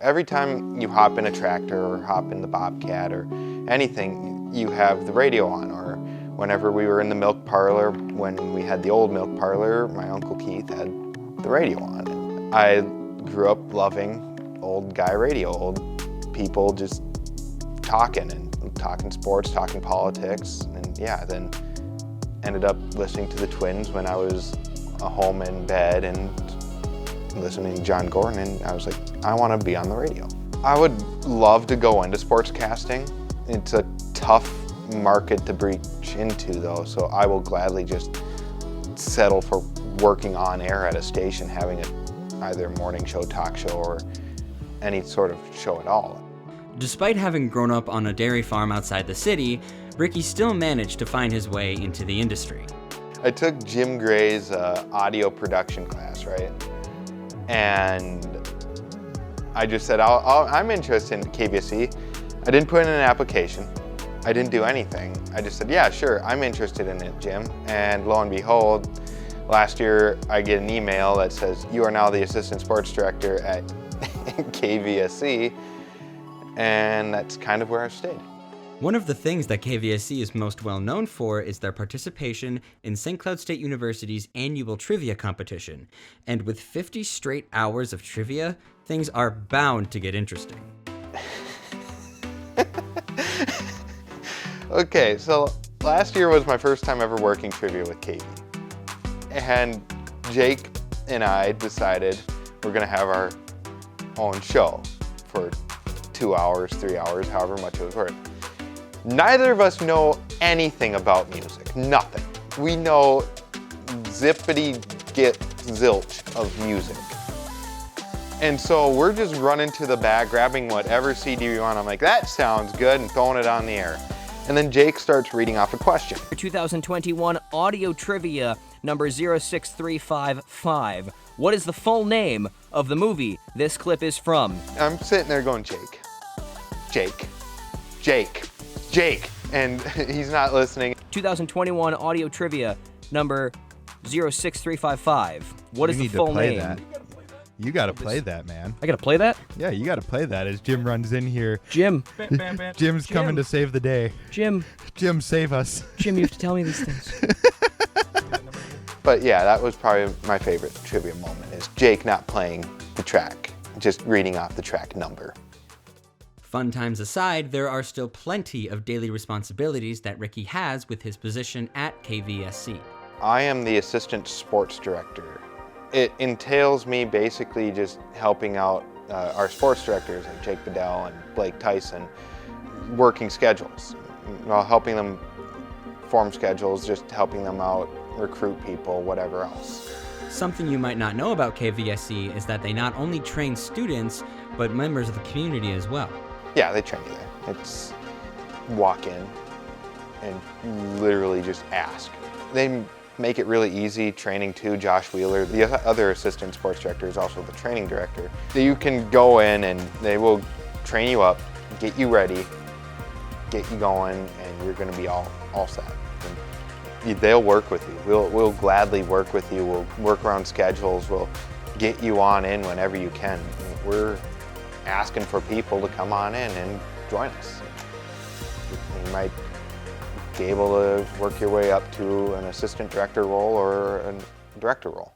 Every time you hop in a tractor or hop in the Bobcat or anything, you have the radio on. Or whenever we were in the milk parlor, when we had the old milk parlor, my Uncle Keith had the radio on. I grew up loving old guy radio, old people just talking sports, talking politics, and yeah, then ended up listening to the Twins when I was home in bed and listening to John Gordon, and I was like, I want to be on the radio. I would love to go into sportscasting. It's a tough market to breach into though, so I will gladly just settle for working on air at a station, having either a morning show, talk show, or any sort of show at all. Despite having grown up on a dairy farm outside the city, Ricky still managed to find his way into the industry. I took Jim Gray's audio production class, right? And I just said, I'm interested in KVSE. I didn't put in an application. I didn't do anything. I just said, yeah, sure, I'm interested in it, Jim. And lo and behold, last year I get an email that says, you are now the assistant sports director at KVSE. And that's kind of where I've stayed. One of the things that KVSE is most well known for is their participation in St. Cloud State University's annual trivia competition. And with 50 straight hours of trivia, things are bound to get interesting. Okay, so last year was my first time ever working trivia with KV. And Jake and I decided we're gonna have our own show for 2 hours, 3 hours, however much it was worth. Neither of us know anything about music, nothing. We know zippity get zilch of music. And so we're just running to the back, grabbing whatever CD we want. I'm like, that sounds good, and throwing it on the air. And then Jake starts reading off a question. 2021 audio trivia number 06355. What is the full name of the movie this clip is from? I'm sitting there going, Jake, and he's not listening. 2021 audio trivia number 06355. What is the full name? That. You gotta play that, man. I gotta play that? Yeah, you gotta play that as Jim runs in here. Jim. Jim's coming to save the day. Jim, save us. Jim, you have to tell me these things. But yeah, that was probably my favorite trivia moment, is Jake not playing the track, just reading off the track number. Fun times aside, there are still plenty of daily responsibilities that Ricky has with his position at KVSE. I am the assistant sports director. It entails me basically just helping out our sports directors like Jake Bedell and Blake Tyson, working schedules, helping them form schedules, just helping them out, recruit people, whatever else. Something you might not know about KVSE is that they not only train students, but members of the community as well. Yeah, they train you there. It's walk in and literally just ask. They make it really easy training too. Josh Wheeler, the other assistant sports director, is also the training director. You can go in and they will train you up, get you ready, get you going, and you're going to be all set. And they'll work with you. We'll gladly work with you. We'll work around schedules. We'll get you on in whenever you can. We're asking for people to come on in and join us. You might be able to work your way up to an assistant director role or a director role.